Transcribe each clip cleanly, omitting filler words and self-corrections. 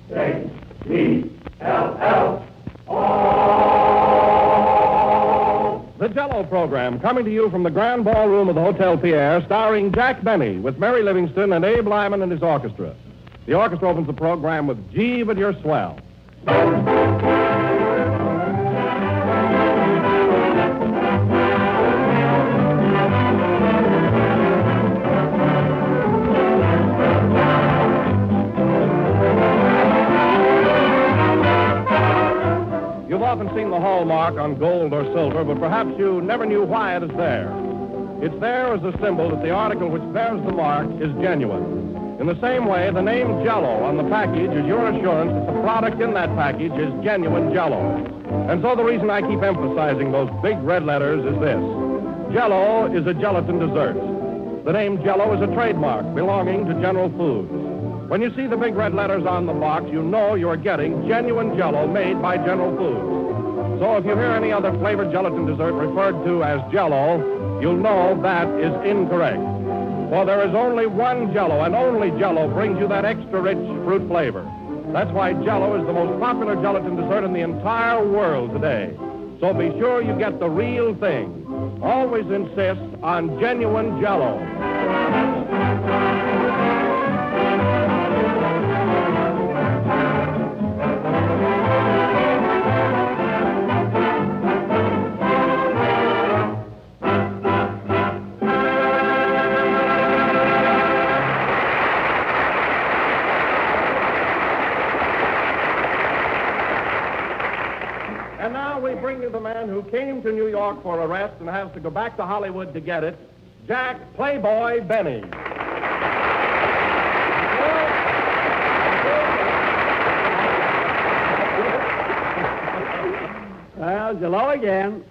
J-E-L-L-O. The Jello Program, coming to you from the Grand Ballroom of the Hotel Pierre, starring Jack Benny with Mary Livingston and Abe Lyman and his orchestra. The orchestra opens the program with Gee, But You're Swell. You've often seen the hallmark on gold or silver, but perhaps you never knew why it is there. It's there as a symbol that the article which bears the mark is genuine. In the same way, the name Jello on the package is your assurance that the product in that package is genuine Jello. And so the reason I keep emphasizing those big red letters is this. Jello is a gelatin dessert. The name Jello is a trademark belonging to General Foods. When you see the big red letters on the box, you know you're getting genuine Jello made by General Foods. So if you hear any other flavored gelatin dessert referred to as Jello, you'll know that is incorrect. For there is only one Jello, and only Jello brings you that extra rich fruit flavor. That's why Jello is the most popular gelatin dessert in the entire world today. So be sure you get the real thing. Always insist on genuine Jello. And now we bring you the man who came to New York for a rest and has to go back to Hollywood to get it, Jack Playboy Benny. Well, hello again.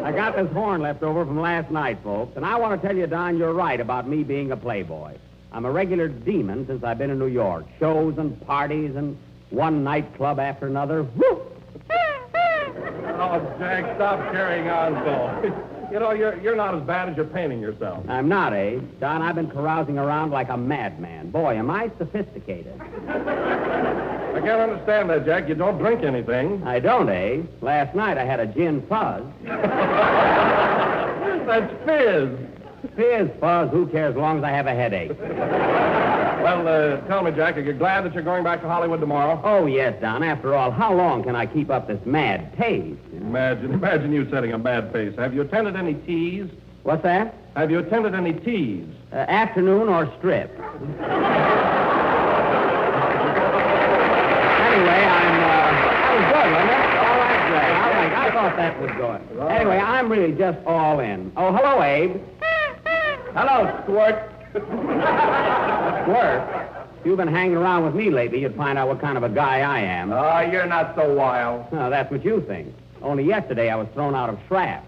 I got this horn left over from last night, folks, and I want to tell you, Don, you're right about me being a playboy. I'm a regular demon since I've been in New York. Shows and parties and one nightclub after another. Woo! Oh, Jack, stop carrying on so. You know, you're not as bad as you're painting yourself. I'm not, eh? Don, I've been carousing around like a madman. Boy, am I sophisticated. I can't understand that, Jack. You don't drink anything. I don't, eh? Last night I had a gin fuzz. That's fizz. Fizz, fuzz, who cares as long as I have a headache? Well, tell me, Jack, are you glad that you're going back to Hollywood tomorrow? Oh, yes, Don. After all, how long can I keep up this mad pace? You know? Imagine you setting a mad pace. Have you attended any teas? What's that? Have you attended any teas? Afternoon or strip? Anyway, that was good, wasn't it? All right, Greg. All right, I thought that was good. Anyway, I'm really just all in. Oh, hello, Abe. Hello, Squirt. Squirt? If you've been hanging around with me lately, you'd find out what kind of a guy I am. Oh, you're not so wild. No, that's what you think. Only yesterday I was thrown out of Schrapp.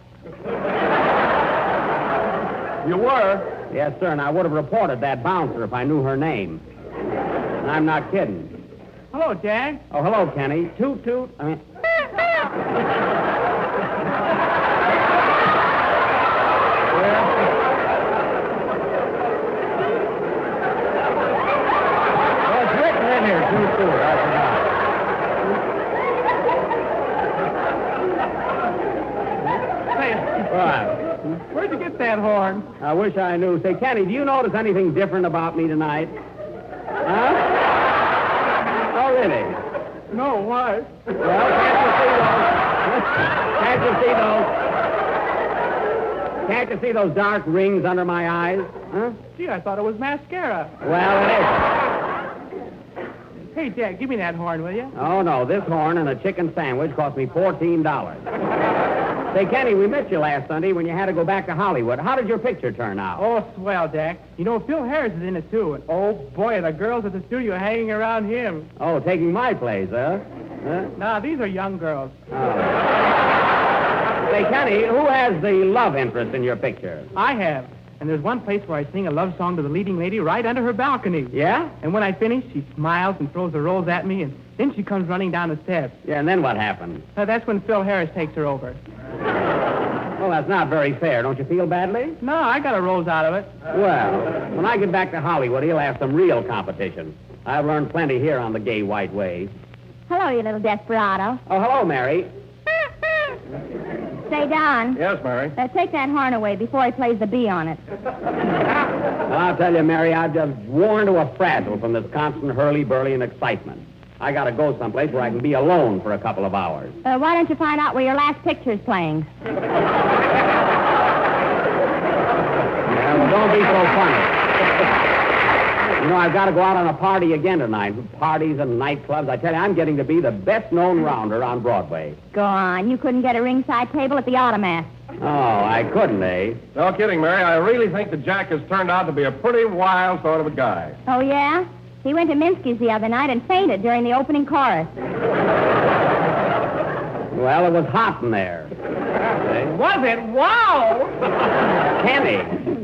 You were? Yes, sir, and I would have reported that bouncer if I knew her name. And I'm not kidding. Hello, Jack. Oh, hello, Kenny. Toot, toot. I mean... Well, it's written in here, toot, toot. I forgot. Say, What? where'd you get that horn? I wish I knew. Say, Kenny, do you notice anything different about me tonight? Huh? Oh, really? No, why? Well, can't you see those? Can't you see those dark rings under my eyes? Huh? Gee, I thought it was mascara. Well, it isn't. Hey, Jack, give me that horn, will you? Oh, no, this horn and a chicken sandwich cost me $14. Say, Kenny, we missed you last Sunday when you had to go back to Hollywood. How did your picture turn out? Oh, swell, Jack. You know, Phil Harris is in it, too. And, oh, boy, the girls at the studio are hanging around him. Oh, taking my place, huh? Nah, these are young girls. Oh. Say, Kenny, who has the love interest in your picture? I have. And there's one place where I sing a love song to the leading lady right under her balcony. Yeah? And when I finish, she smiles and throws the rose at me, and then she comes running down the steps. Yeah, and then what happened? That's when Phil Harris takes her over. Well, that's not very fair. Don't you feel badly? No, I got a rose out of it. Well, when I get back to Hollywood, he'll have some real competition. I've learned plenty here on the gay white way. Hello, you little desperado. Oh, hello, Mary. Say, Don. Yes, Mary. Take that horn away before he plays the bee on it. I'll tell you, Mary, I've just worn to a frazzle from this constant hurly-burly and excitement. I got to go someplace where I can be alone for a couple of hours. Why don't you find out where your last picture's playing? Yeah, well, don't be so funny. You know, I've got to go out on a party again tonight. Parties and nightclubs. I tell you, I'm getting to be the best-known rounder on Broadway. Go on. You couldn't get a ringside table at the Automat. Oh, I couldn't, eh? No kidding, Mary. I really think that Jack has turned out to be a pretty wild sort of a guy. Oh, yeah? He went to Minsky's the other night and fainted during the opening chorus. Well, it was hot in there. Was it? Wow! Kenny,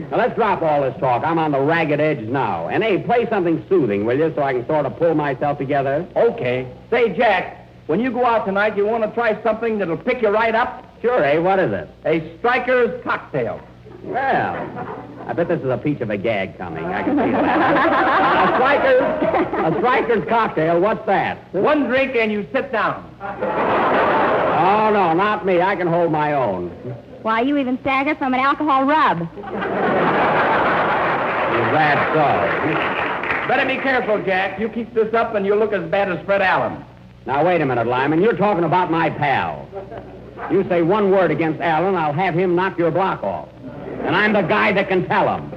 now let's drop all this talk. I'm on the ragged edge now. And, hey, play something soothing, will you, so I can sort of pull myself together? Okay. Say, Jack, when you go out tonight, you want to try something that'll pick you right up? Sure, eh? What is it? A striker's cocktail. Well, I bet this is a peach of a gag coming. I can see that. A striker's cocktail, what's that? One drink and you sit down. Oh, no, not me. I can hold my own. Why, you even stagger from an alcohol rub. Is that so? Better be careful, Jack. You keep this up and you'll look as bad as Fred Allen. Now, wait a minute, Lyman. You're talking about my pal. You say one word against Allen, I'll have him knock your block off. And I'm the guy that can tell him.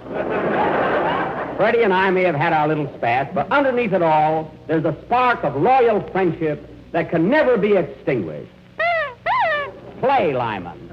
Freddie and I may have had our little spat, but underneath it all, there's a spark of loyal friendship that can never be extinguished. Play, Lyman.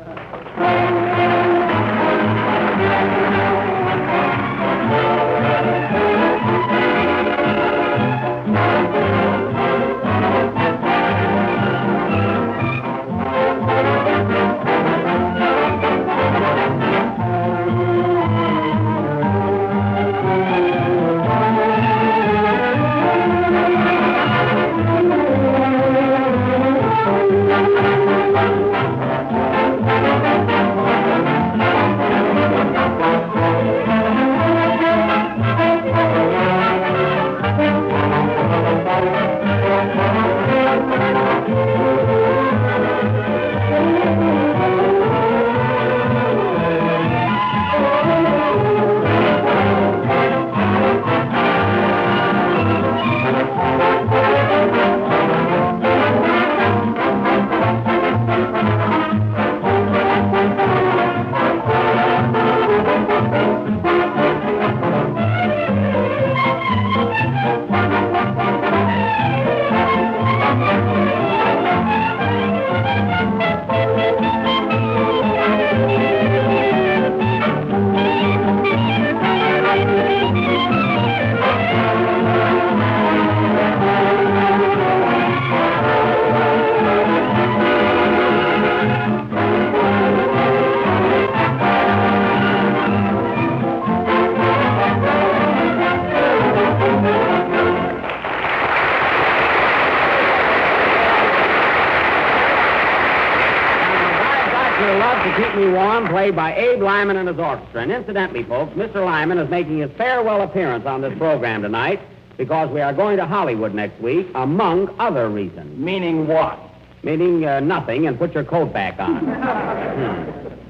Played by Abe Lyman and his orchestra. And incidentally, folks, Mr. Lyman is making his farewell appearance on this program tonight because we are going to Hollywood next week, among other reasons. Meaning what? Meaning nothing, and put your coat back on.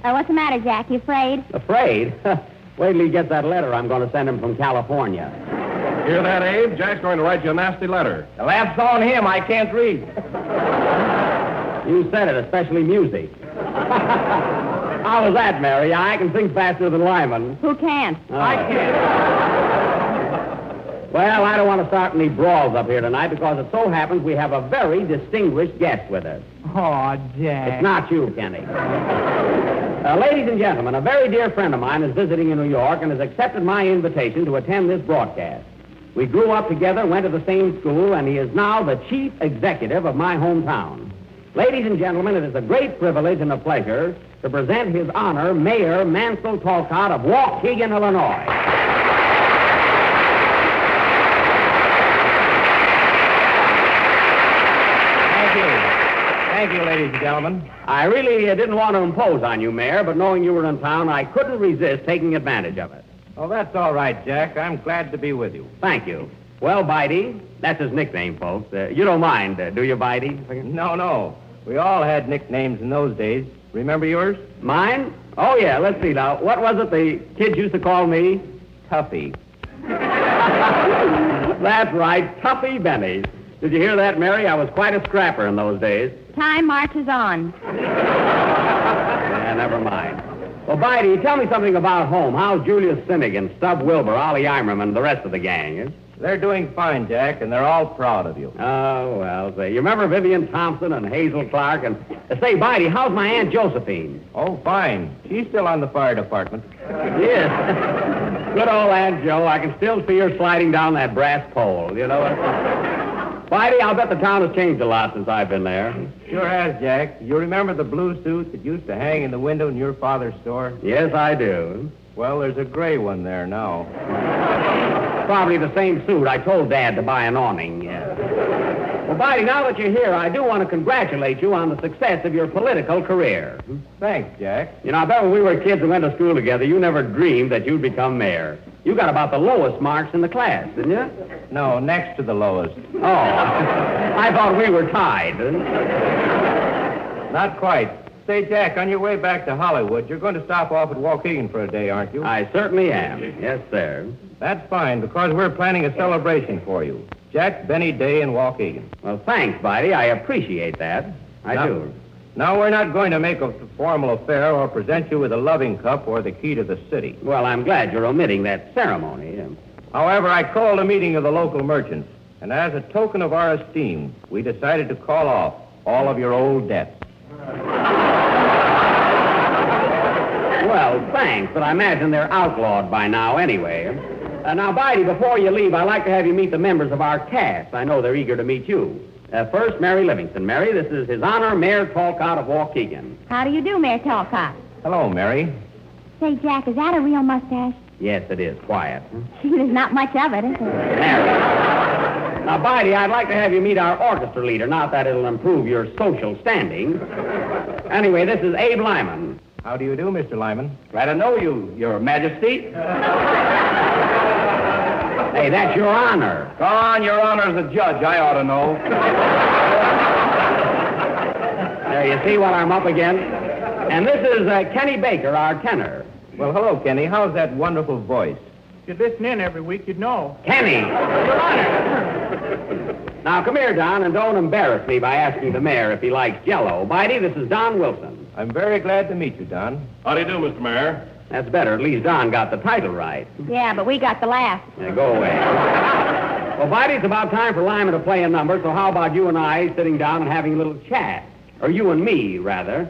What's the matter, Jack? You afraid? Afraid? Wait till he gets that letter I'm going to send him from California. Hear that, Abe? Jack's going to write you a nasty letter. The laugh's on him. I can't read. You said it, especially music. How was that, Mary? I can sing faster than Lyman. Who can't? Oh. I can't. Well, I don't want to start any brawls up here tonight because it so happens we have a very distinguished guest with us. Oh, Jack. It's not you, Kenny. Ladies and gentlemen, a very dear friend of mine is visiting in New York and has accepted my invitation to attend this broadcast. We grew up together, went to the same school, and he is now the chief executive of my hometown. Ladies and gentlemen, it is a great privilege and a pleasure to present His Honor, Mayor Mansell Talcott of Waukegan, Illinois. Thank you, ladies and gentlemen. I really didn't want to impose on you, Mayor, but knowing you were in town, I couldn't resist taking advantage of it. Oh, that's all right, Jack. I'm glad to be with you. Thank you. Well, Bitey, that's his nickname, folks. You don't mind, do you, Bitey? No. We all had nicknames in those days. Remember yours? Mine? Oh, yeah, let's see now. What was it the kids used to call me? Tuffy. That's right, Tuffy Benny. Did you hear that, Mary? I was quite a scrapper in those days. Time marches on. Yeah, never mind. Well, Bitey, tell me something about home. How's Julius Sinnig and Stub Wilbur, Ollie Eimerman, and the rest of the gang? Eh? They're doing fine, Jack, and they're all proud of you. Oh, well, say, you remember Vivian Thompson and Hazel Clark? And say, Bitey, how's my Aunt Josephine? Oh, fine. She's still on the fire department. Yes. Good old Aunt Joe. I can still see her sliding down that brass pole, you know. Bitey, I'll bet the town has changed a lot since I've been there. Sure has, Jack. You remember the blue suit that used to hang in the window in your father's store? Yes, I do. Well, there's a gray one there now. Probably the same suit. I told Dad to buy an awning. Yeah. Well, Bitey, now that you're here, I do want to congratulate you on the success of your political career. Thanks, Jack. You know, I bet when we were kids and went to school together, you never dreamed that you'd become mayor. You got about the lowest marks in the class, didn't you? No, next to the lowest. Oh, I thought we were tied. Not quite. Say, Jack, on your way back to Hollywood, you're going to stop off at Waukegan for a day, aren't you? I certainly am. Yes, sir. That's fine, because we're planning a celebration for you. Jack Benny Day in Waukegan. Well, thanks, Bitey. I appreciate that. I do. Now, we're not going to make a formal affair or present you with a loving cup or the key to the city. Well, I'm glad you're omitting that ceremony. However, I called a meeting of the local merchants, and as a token of our esteem, we decided to call off all of your old debts. Well, thanks, but I imagine they're outlawed by now anyway. Now, Bitey, before you leave, I'd like to have you meet the members of our cast. I know they're eager to meet you. First, Mary Livingston. Mary, this is His Honor, Mayor Talcott of Waukegan. How do you do, Mayor Talcott? Hello, Mary. Say, Jack, is that a real mustache? Yes, it is. Quiet. There's not much of it, is there? Mary. Now, Bitey, I'd like to have you meet our orchestra leader. Not that it'll improve your social standing. Anyway, this is Abe Lyman. How do you do, Mr. Lyman? Glad to know you, Your Majesty. Hey, that's Your Honor. Go on, Your Honor, as a judge. I ought to know. There, you see what I'm up against? And this is Kenny Baker, our tenor. Well, hello, Kenny. How's that wonderful voice? If you'd listen in every week, you'd know. Kenny! Your Honor! Now, come here, Don, and don't embarrass me by asking the mayor if he likes Jello. Bitey, this is Don Wilson. I'm very glad to meet you, Don. How do you do, Mr. Mayor? That's better. At least Don got the title right. Yeah, but we got the laugh. Now, go away. Well, Bitey, it's about time for Lyman to play a number, so how about you and I sitting down and having a little chat? Or you and me, rather.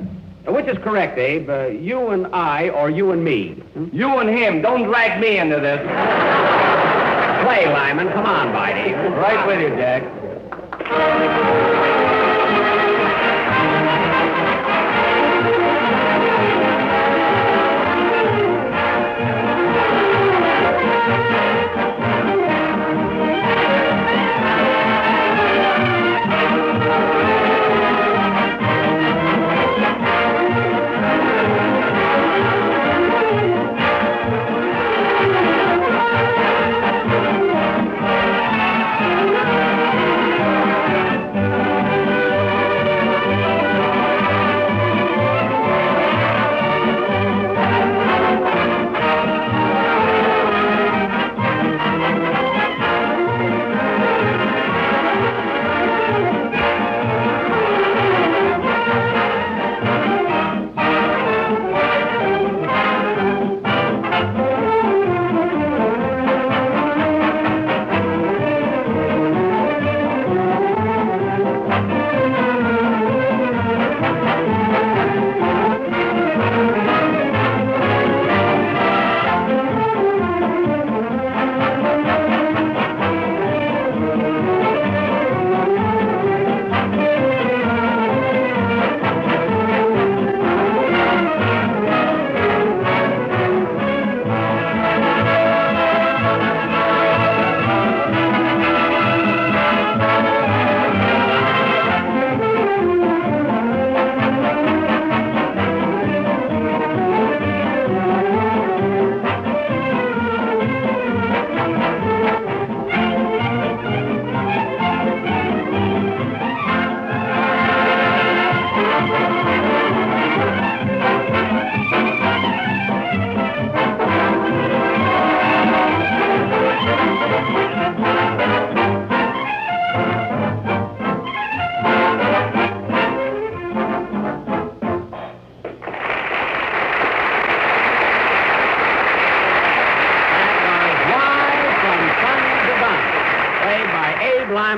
Which is correct, Abe? You and I or you and me? Hmm? You and him. Don't drag me into this. Play, Lyman. Come on, Bitey. Right with you, Jack.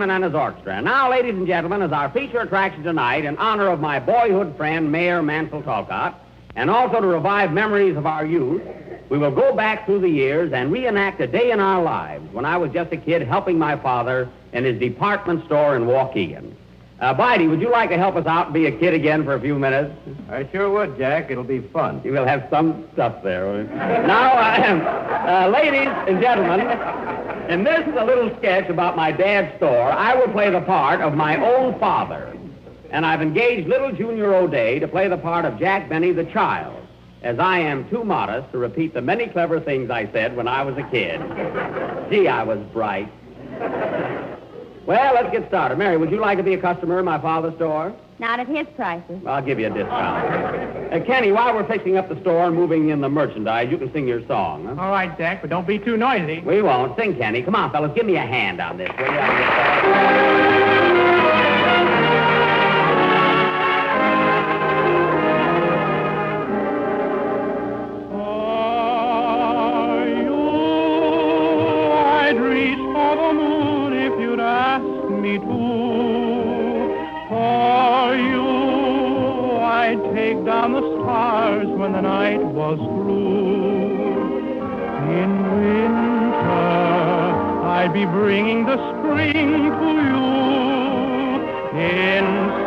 Chairman and his orchestra. And now, ladies and gentlemen, as our feature attraction tonight, in honor of my boyhood friend, Mayor Mansell Talcott, and also to revive memories of our youth, we will go back through the years and reenact a day in our lives when I was just a kid helping my father in his department store in Waukegan. Bidey, would you like to help us out and be a kid again for a few minutes? I sure would, Jack. It'll be fun. You will have some stuff there. Now, ladies and gentlemen, in this little sketch about my dad's store, I will play the part of my own father. And I've engaged little Junior O'Day to play the part of Jack Benny the child, as I am too modest to repeat the many clever things I said when I was a kid. Gee, I was bright. Well, let's get started. Mary, would you like to be a customer in my father's store? Not at his prices. I'll give you a discount. Kenny, while we're fixing up the store and moving in the merchandise, you can sing your song. Huh? All right, Jack, but don't be too noisy. We won't. Sing, Kenny. Come on, fellas. Give me a hand on this, will you? Take down the stars when the night was through. In winter, I'd be bringing the spring to you. In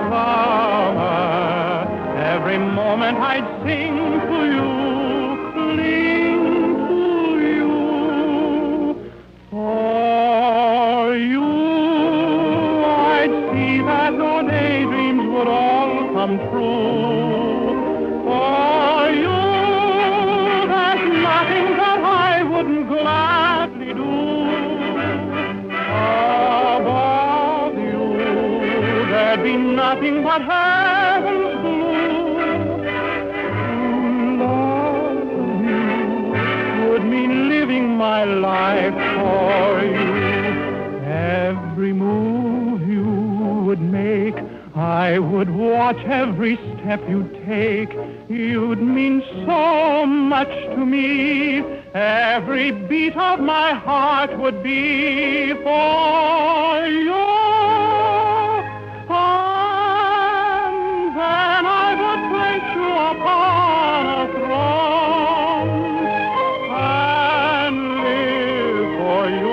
summer, every moment I'd sing to you, cling to you. For you, I'd see that your daydreams would all come true. Gladly do. Above you, there'd be nothing but heaven's blue. To love you would mean living my life for you. Every move you would make, I would watch every step you'd take. You'd mean so much to me. Every beat of my heart would be for you. And then I would place you upon a throne and live for you.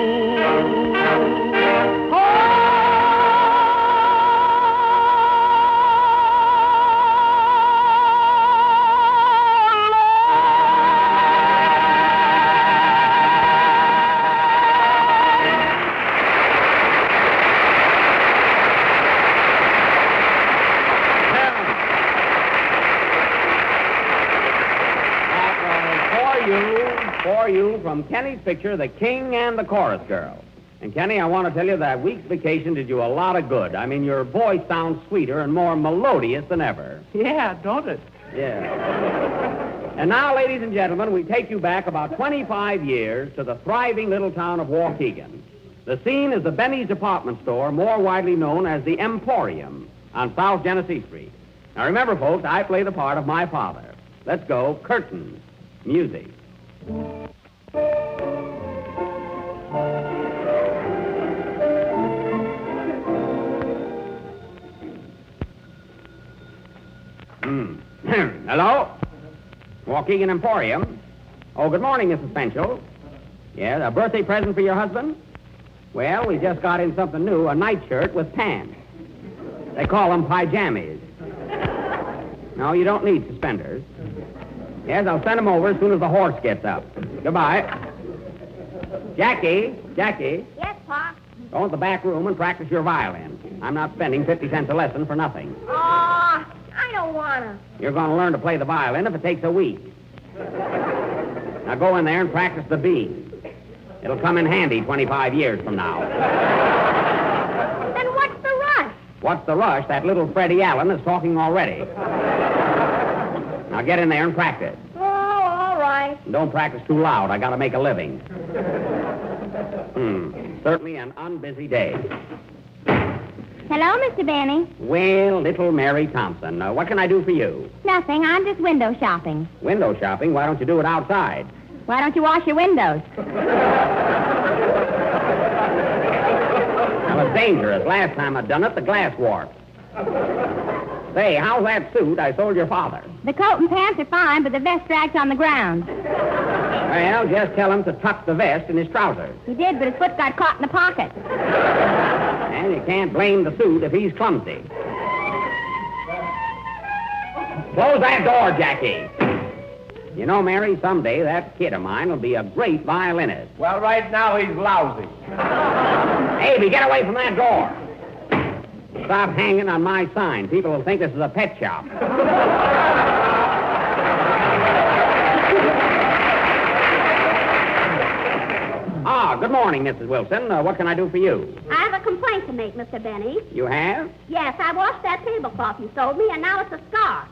For you from Kenny's picture, The King and the Chorus Girl. And Kenny, I want to tell you that week's vacation did you a lot of good. I mean, your voice sounds sweeter and more melodious than ever. Yeah, don't it? Yeah. And now, ladies and gentlemen, we take you back about 25 years to the thriving little town of Waukegan. The scene is the Benny's department store, more widely known as the Emporium, on South Genesee Street. Now, remember, folks, I play the part of my father. Let's go. Curtains. Music. Hello? Waukegan Emporium. Oh, good morning, Mrs. Penchel. Yeah, a birthday present for your husband? Well, we just got in something new, a nightshirt with pants. They call them pyjamas. No, you don't need suspenders. Yes, I'll send them over as soon as the horse gets up. Goodbye. Jackie. Yes, Pa? Go to the back room and practice your violin. I'm not spending 50 cents a lesson for nothing. Aw, I don't wanna. You're going to learn to play the violin if it takes a week. Now go in there and practice the B. It'll come in handy 25 years from now. Then what's the rush? What's the rush? That little Freddie Allen is talking already. Now get in there and practice. Oh, all right. And don't practice too loud. I got to make a living. Certainly an unbusy day. Hello, Mr. Benny. Well, little Mary Thompson, what can I do for you? Nothing. I'm just window shopping. Window shopping? Why don't you do it outside? Why don't you wash your windows? Now, was dangerous. Last time I done it, the glass warped. Say, how's that suit I sold your father? The coat and pants are fine, but the vest drags on the ground. Well, just tell him to tuck the vest in his trousers. He did, but his foot got caught in the pocket. And you can't blame the suit if he's clumsy. Close that door, Jackie. You know, Mary, someday that kid of mine will be a great violinist. Well, right now he's lousy. Davy, get away from that door. Stop hanging on my sign. People will think this is a pet shop. Good morning, Mrs. Wilson. What can I do for you? I have a complaint to make, Mr. Benny. You have? Yes, I washed that tablecloth you sold me, and now it's a scar.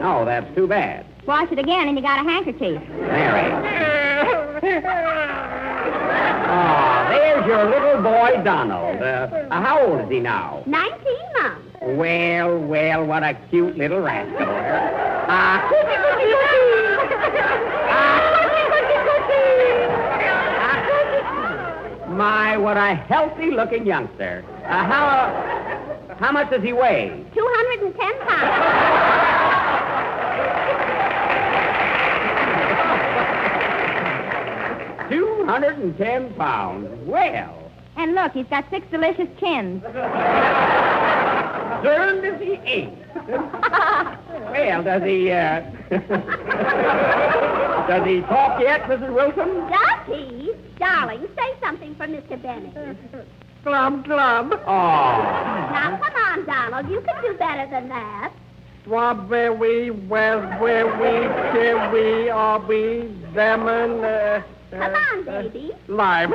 Oh, that's too bad. Wash it again, and you got a handkerchief. Mary. There's your little boy, Donald. How old is he now? 19 months. Well, what a cute little rascal. My, what a healthy-looking youngster. How much does he weigh? 210 pounds. 210 pounds. Well. And look, he's got 6 delicious chins. Darned as he ate. Well, does he talk yet, Mrs. Wilson? Does he? Darling, say something for Mr. Benny. Glum, glum. Oh. Now, come on, Donald. You can do better than that. Strawberry, raspberry, cherry, auberry, lemon, Come on, baby. lime.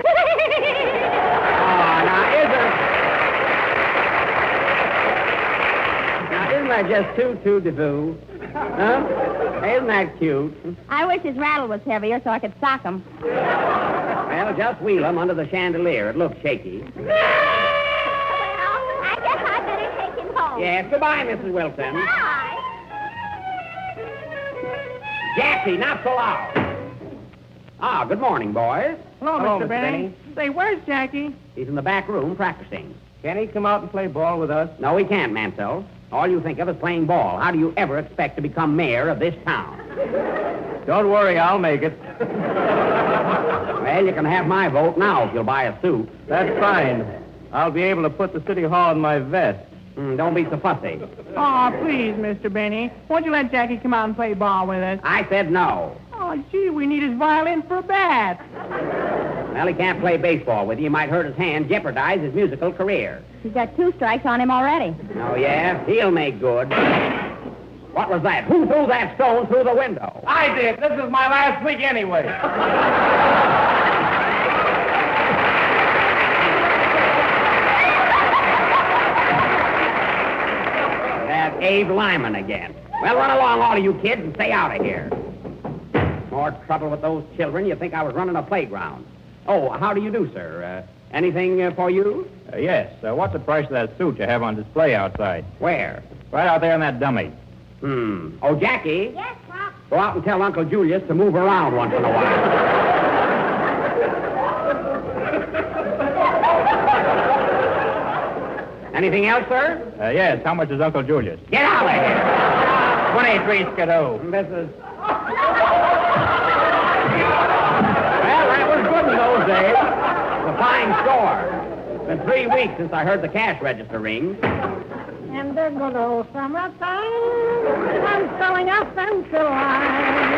Now, isn't that just too de-foo? Huh? Isn't that cute? I wish his rattle was heavier so I could sock him. Well, just wheel him under the chandelier. It looks shaky. Well, I guess I'd better take him home. Yes, goodbye, Mrs. Wilson. Bye. Jackie, not so loud. Good morning, boys. Hello, Hello, Mr. Mr. Benny. Benny. Say, where's Jackie? He's in the back room practicing. Can he come out and play ball with us? No, he can't, Mansell. All you think of is playing ball. How do you ever expect to become mayor of this town? Don't worry, I'll make it. Well, you can have my vote now if you'll buy a suit. That's fine. I'll be able to put the city hall in my vest. Don't be so fussy. Oh, please, Mr. Benny. Won't you let Jackie come out and play ball with us? I said no. Oh, gee, we need his violin for a bat. Well, he can't play baseball with you. He might hurt his hand, jeopardize his musical career. He's got 2 strikes on him already. Oh, yeah? He'll make good. What was that? Who threw that stone through the window? I did. This is my last week anyway. That's Abe Lyman again. Well, run along, all of you kids, and stay out of here. More trouble with those children. You think I was running a playground. Oh, how do you do, sir? Anything for you? Yes. What's the price of that suit you have on display outside? Where? Right out there on that dummy. Oh, Jackie, Yes, Pop. go out and tell Uncle Julius to move around once in a while. Anything else, sir? Yes. How much is Uncle Julius? Get out of here. 23 skidoo. This is... Well, that was good in those days. It's a fine store. It's been 3 weeks since I heard the cash register ring. And the good old summertime, I'm selling a central line.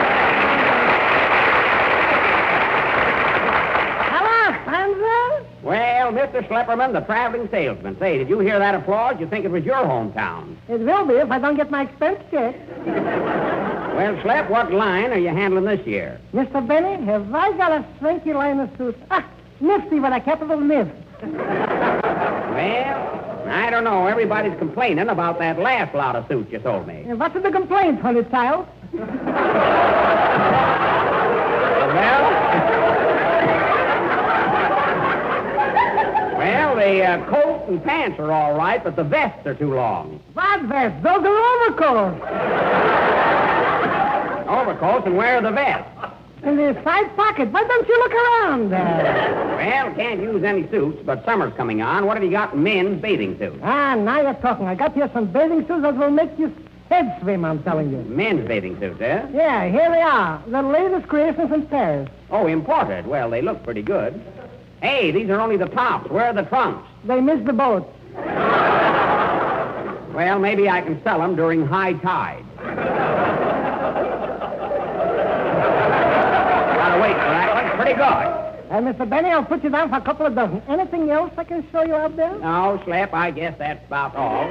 Hello, Sandra. Well, Mr. Schlepperman, the traveling salesman. Say, did you hear that applause? You think it was your hometown? It will be if I don't get my expense check. Well, Schlep, what line are you handling this year? Mr. Benny, have I got a swanky line of suits? Nifty with a capital Nif. Well, I don't know. Everybody's complaining about that last lot of suits you sold me. What's the complaint, honey child? Well, the coat and pants are all right, but the vests are too long. What vest? Those are overcoats. Overcoats, and where are the vests? In the side pocket. Why don't you look around? Well, can't use any suits, but summer's coming on. What have you got in men's bathing suits? Now you're talking. I got here some bathing suits that will make your head swim, I'm telling you. Men's bathing suits, eh? Yeah, here they are. The latest creations in Paris. Oh, imported. Well, they look pretty good. Hey, these are only the tops. Where are the trunks? They missed the boat. Well, maybe I can sell them during high tide. Gotta wait for that. Looks pretty good. Mr. Benny, I'll put you down for a couple of dozen. Anything else I can show you out there? No, Slap, I guess that's about all.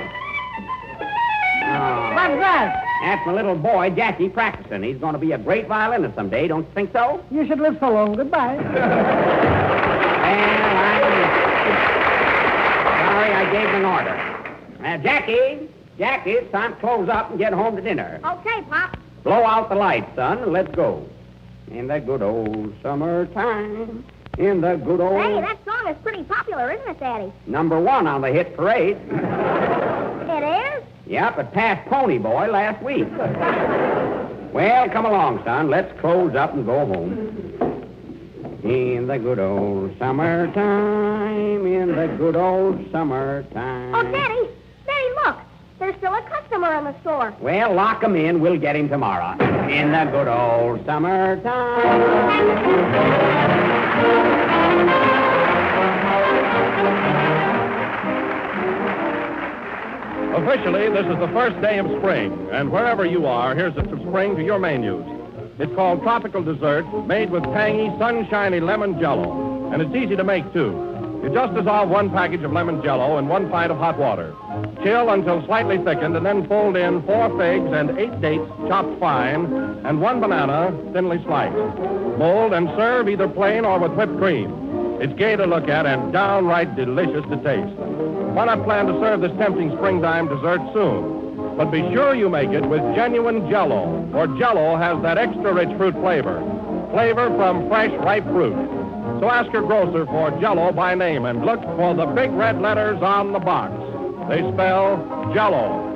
What's that? That's my little boy, Jackie, practicing. He's going to be a great violinist someday. Don't you think so? You should live so long. Goodbye. Well, I'm sorry I gave him an order. Now, Jackie, it's time to close up and get home to dinner. Okay, Pop. Blow out the lights, son, and let's go. In the good old summertime, in the good old... Hey, that song is pretty popular, isn't it, Daddy? #1 on the hit parade. It is? Yep, it passed Pony Boy last week. Well, come along, son. Let's close up and go home. In the good old summertime, in the good old summertime. Oh, Daddy, look. There's still a customer in the store. Well, lock him in. We'll get him tomorrow. In the good old summertime. Officially, this is the first day of spring, and wherever you are, here's a spring to your menus. It's called Tropical Dessert, made with tangy, sunshiny lemon Jello, and it's easy to make, too. You just dissolve 1 package of lemon Jello in 1 pint of hot water. Chill until slightly thickened, and then fold in 4 figs and 8 dates chopped fine, and 1 banana thinly sliced. Mold and serve either plain or with whipped cream. It's gay to look at and downright delicious to taste. Why not plan to serve this tempting springtime dessert soon? But be sure you make it with genuine Jello, for Jello has that extra rich fruit flavor from fresh, ripe fruit. So ask your grocer for Jello by name and look for the big red letters on the box. They spell Jello.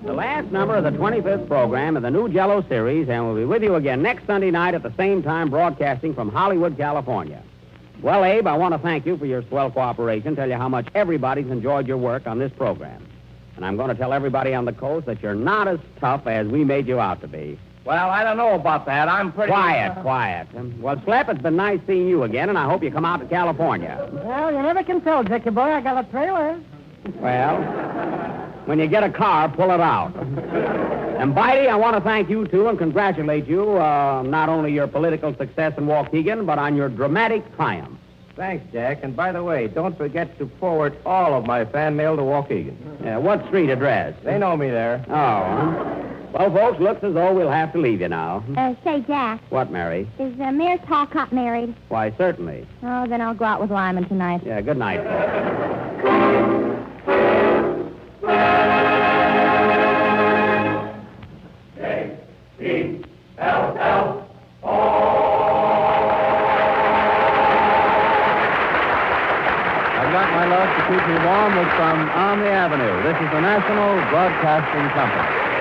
The last number of the 25th program of the new Jello series, and we'll be with you again next Sunday night at the same time, broadcasting from Hollywood, California. Well, Abe, I want to thank you for your swell cooperation, tell you how much everybody's enjoyed your work on this program. And I'm going to tell everybody on the coast that you're not as tough as we made you out to be. Well, I don't know about that. I'm pretty... Quiet. Well, Slap, it's been nice seeing you again, and I hope you come out to California. Well, you never can tell, Jackie boy. I got a trailer. Well, when you get a car, pull it out. And, Bitey, I want to thank you, too, and congratulate you, not only your political success in Waukegan, but on your dramatic triumph. Thanks, Jack. And by the way, don't forget to forward all of my fan mail to Waukegan. What street address? They know me there. Oh. Well, folks, looks as though we'll have to leave you now. Say, Jack, What, Mary? is Mayor Talcott married? Why, certainly. Oh, then I'll go out with Lyman tonight. Yeah, good night, folks. I've got my love to keep me warm was from On the Avenue. This is the National Broadcasting Company.